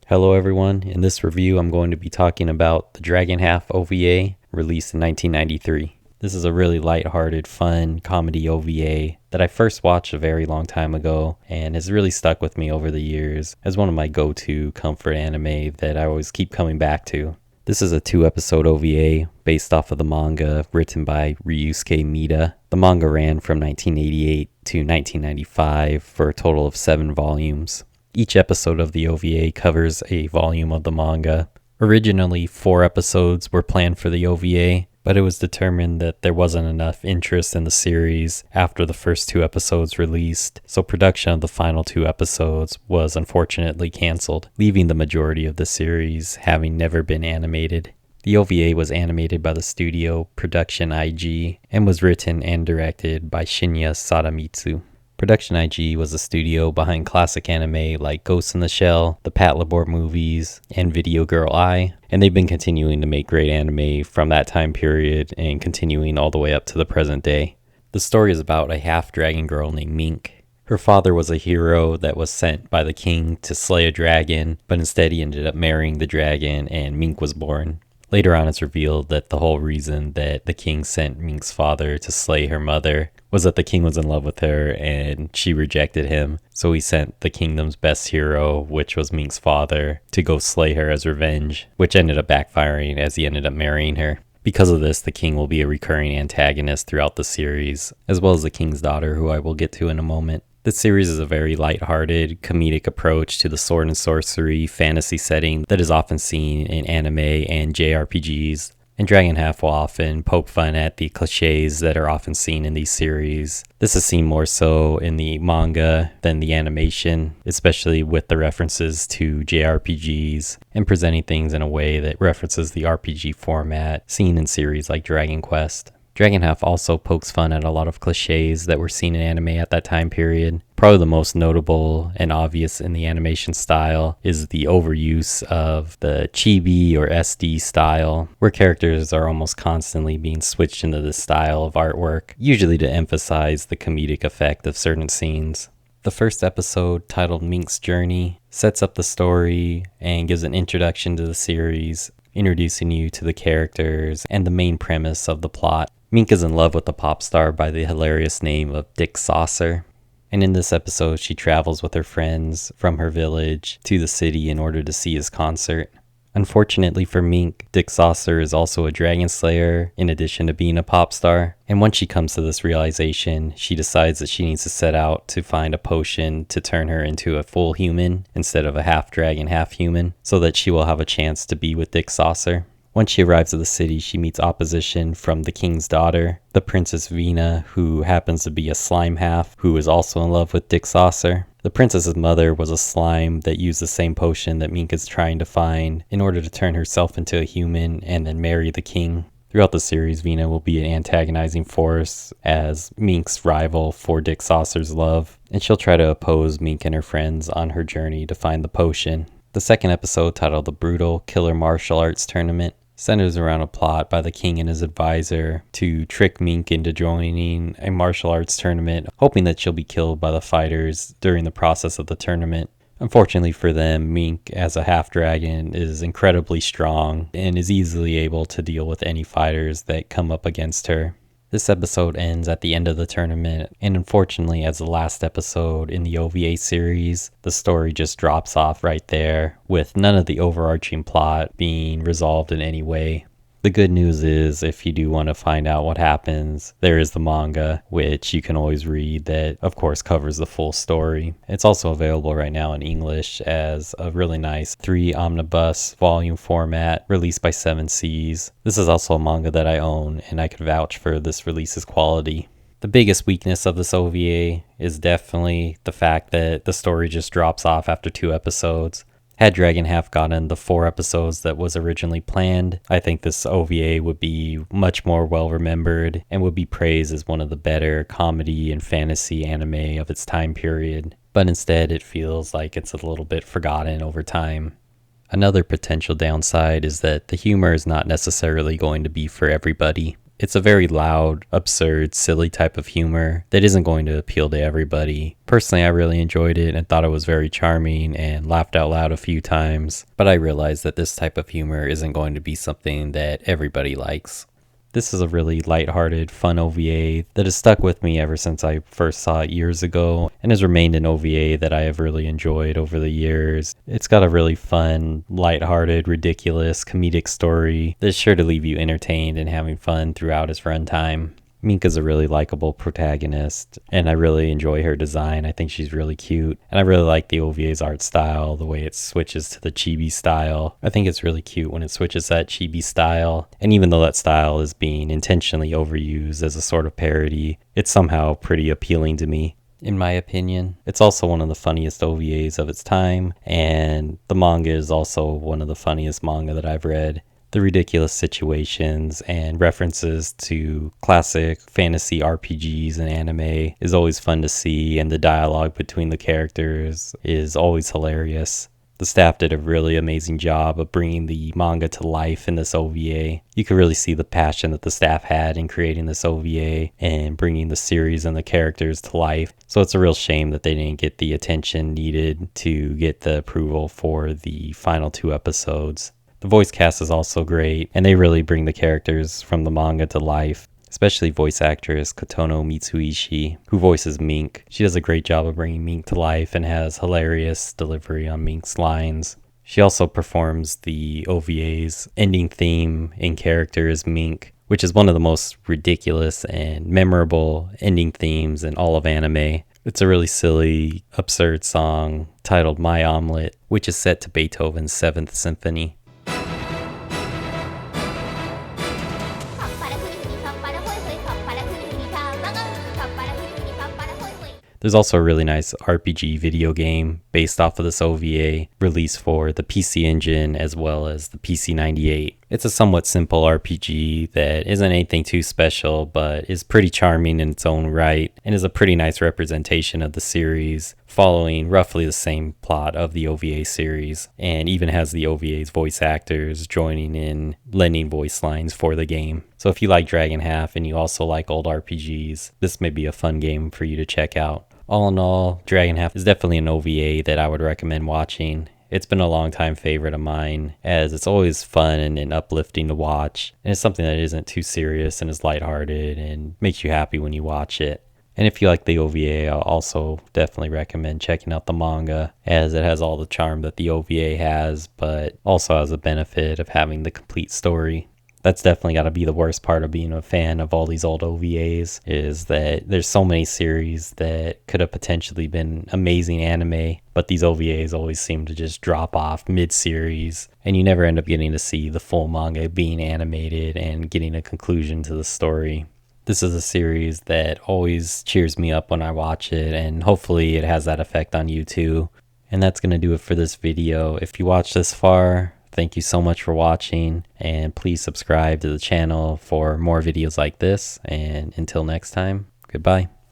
Hello everyone, in this review I'm going to be talking about the Dragon Half OVA released in 1993. This is a really lighthearted, fun comedy OVA that I first watched a very long time ago and has really stuck with me over the years as one of my go-to comfort anime that I always keep coming back to. This is a 2-episode OVA based off of the manga written by Ryusuke Mita. The manga ran from 1988 to 1995 for a total of 7 volumes. Each episode of the OVA covers a volume of the manga. Originally, 4 episodes were planned for the OVA, but it was determined that there wasn't enough interest in the series after the first 2 episodes released, so production of the final 2 episodes was unfortunately canceled, leaving the majority of the series having never been animated. The OVA was animated by the studio Production IG and was written and directed by Shinya Sadamitsu. Production IG was the studio behind classic anime like Ghost in the Shell, the Patlabor movies, and Video Girl Eye, and they've been continuing to make great anime from that time period and continuing all the way up to the present day. The story is about a half-dragon girl named Mink. Her father was a hero that was sent by the king to slay a dragon, but instead he ended up marrying the dragon and Mink was born. Later on, it's revealed that the whole reason that the king sent Mink's father to slay her mother was that the king was in love with her and she rejected him. So he sent the kingdom's best hero, which was Mink's father, to go slay her as revenge, which ended up backfiring as he ended up marrying her. Because of this, the king will be a recurring antagonist throughout the series, as well as the king's daughter, who I will get to in a moment. This series is a very lighthearted, comedic approach to the sword and sorcery fantasy setting that is often seen in anime and JRPGs, and Dragon Half will often poke fun at the cliches that are often seen in these series. This is seen more so in the manga than the animation, especially with the references to JRPGs and presenting things in a way that references the RPG format seen in series like Dragon Quest. Dragon Half also pokes fun at a lot of cliches that were seen in anime at that time period. Probably the most notable and obvious in the animation style is the overuse of the chibi or SD style, where characters are almost constantly being switched into this style of artwork, usually to emphasize the comedic effect of certain scenes. The first episode, titled Mink's Journey, sets up the story and gives an introduction to the series, introducing you to the characters and the main premise of the plot. Mink is in love with a pop star by the hilarious name of Dick Saucer, and in this episode she travels with her friends from her village to the city in order to see his concert. Unfortunately for Mink, Dick Saucer is also a dragon slayer in addition to being a pop star, and once she comes to this realization, she decides that she needs to set out to find a potion to turn her into a full human instead of a half dragon, half human, so that she will have a chance to be with Dick Saucer. Once she arrives at the city, she meets opposition from the king's daughter, the Princess Vina, who happens to be a slime half, who is also in love with Dick Saucer. The princess's mother was a slime that used the same potion that Mink is trying to find in order to turn herself into a human and then marry the king. Throughout the series, Vina will be an antagonizing force as Mink's rival for Dick Saucer's love, and she'll try to oppose Mink and her friends on her journey to find the potion. The second episode, titled The Brutal Killer Martial Arts Tournament, centers around a plot by the king and his advisor to trick Mink into joining a martial arts tournament, hoping that she'll be killed by the fighters during the process of the tournament. Unfortunately for them, Mink, as a half-dragon, is incredibly strong and is easily able to deal with any fighters that come up against her. This episode ends at the end of the tournament, and unfortunately, as the last episode in the OVA series, the story just drops off right there, with none of the overarching plot being resolved in any way. The good news is, if you do want to find out what happens, there is the manga, which you can always read, that of course covers the full story. It's also available right now in English as a really nice 3 omnibus volume format released by 7 Seas. This is also a manga that I own, and I could vouch for this release's quality. The biggest weakness of this OVA is definitely the fact that the story just drops off after 2 episodes. Had Dragon Half gotten the 4 episodes that was originally planned, I think this OVA would be much more well remembered and would be praised as one of the better comedy and fantasy anime of its time period. But instead, it feels like it's a little bit forgotten over time. Another potential downside is that the humor is not necessarily going to be for everybody. It's a very loud, absurd, silly type of humor that isn't going to appeal to everybody. Personally, I really enjoyed it and thought it was very charming and laughed out loud a few times, but I realized that this type of humor isn't going to be something that everybody likes. This is a really lighthearted, fun OVA that has stuck with me ever since I first saw it years ago and has remained an OVA that I have really enjoyed over the years. It's got a really fun, lighthearted, ridiculous, comedic story that's sure to leave you entertained and having fun throughout its runtime. Minka's a really likable protagonist, and I really enjoy her design. I think she's really cute, and I really like the OVA's art style, the way it switches to the chibi style. I think it's really cute when it switches that chibi style, and even though that style is being intentionally overused as a sort of parody, it's somehow pretty appealing to me. In my opinion, it's also one of the funniest OVAs of its time, and the manga is also one of the funniest manga that I've read. The ridiculous situations and references to classic fantasy RPGs and anime is always fun to see, and the dialogue between the characters is always hilarious. The staff did a really amazing job of bringing the manga to life in this OVA. You could really see the passion that the staff had in creating this OVA and bringing the series and the characters to life. So it's a real shame that they didn't get the attention needed to get the approval for the final 2 episodes. The voice cast is also great, and they really bring the characters from the manga to life, especially voice actress Kotono Mitsuishi, who voices Mink. She does a great job of bringing Mink to life and has hilarious delivery on Mink's lines. She also performs the OVA's ending theme in character as Mink, which is one of the most ridiculous and memorable ending themes in all of anime. It's a really silly, absurd song titled My Omelet, which is set to Beethoven's 7th Symphony. There's also a really nice RPG video game based off of this OVA, released for the PC Engine as well as the PC-98. It's a somewhat simple RPG that isn't anything too special, but is pretty charming in its own right, and is a pretty nice representation of the series, following roughly the same plot of the OVA series, and even has the OVA's voice actors joining in, lending voice lines for the game. So if you like Dragon Half and you also like old RPGs, this may be a fun game for you to check out. All in all, Dragon Half is definitely an OVA that I would recommend watching. It's been a long time favorite of mine, as it's always fun and uplifting to watch, and it's something that isn't too serious and is lighthearted and makes you happy when you watch it. And if you like the OVA, I'll also definitely recommend checking out the manga, as it has all the charm that the OVA has, but also has a benefit of having the complete story. That's definitely got to be the worst part of being a fan of all these old OVAs, is that there's so many series that could have potentially been amazing anime, but these OVAs always seem to just drop off mid-series, and you never end up getting to see the full manga being animated and getting a conclusion to the story. This is a series that always cheers me up when I watch it, and hopefully it has that effect on you too. And that's going to do it for this video. If you watched this far, thank you so much for watching, and please subscribe to the channel for more videos like this, and until next time, goodbye.